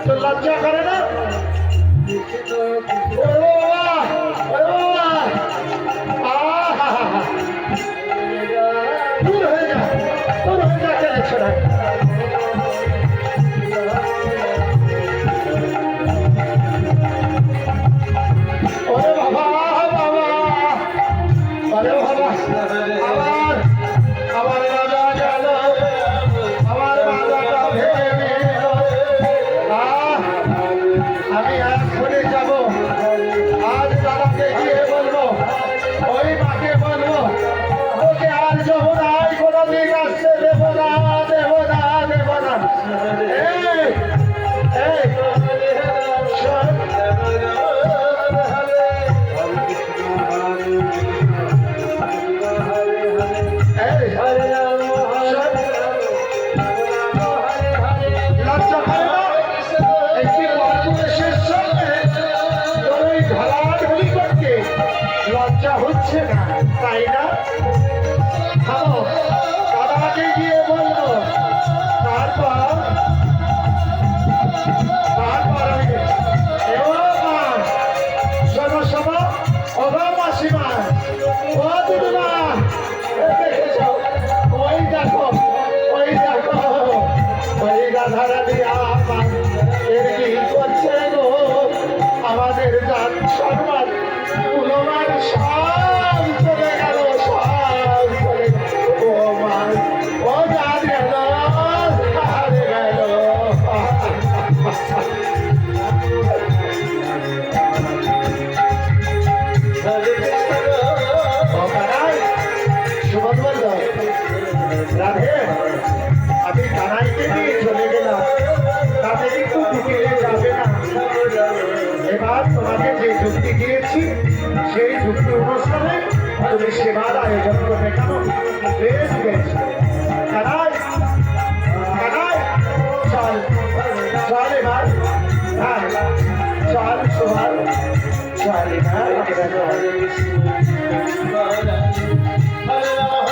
তো লজ্জা করে না? দূর হয়ে যা, দূর হয়ে যা, কেন ছোড়া? ওরে বাবা, বাবা, ওরে বাবা, আবার আবার রাজা গেল, আমার রাজাটা ভেঙে গেল। আমি এখনই যাব, আজ দাদাকে গিয়ে বলবো, ওই মাকে বলবো, ওকে আর যমুনায় কোনোদিন আসতে দেব না, দেব না, দেব না। এই শোন, লজ্জা করে না? একটি পরপুরুষের সঙ্গে ওই ঢলাঢলি করতে লজ্জা হচ্ছে না, তাই না? থামো, দাদাকে গিয়ে বলবো, তারপর আমি শোনো শোনো, ও মাসিমা, ও দিদিমা, ওই দেখো, ওই দেখো, ওই গাধারা দিয়া এর কি করছে গো? আমাদের জাত সম্মান মূল্যবান সব চলে গেল, সব চলে গেল। ও মা, ও জাত গেল, হারে গেল। সুমন বলল, রাধে, আমি কানাইকে নিয়ে চলে গেলাম, তাতে কিন্তু বিকেলে যাবে না। এবার তোমাকে যে যুক্তি দিয়েছি সেই যুক্তি অনুষ্ঠানে তুমি সেবার আয়োজন করবে। কেন? বেশ বেশ, কানাই, কানাই, চল চল এবার, হ্যাঁ চল সোহার, চল এবার আমরা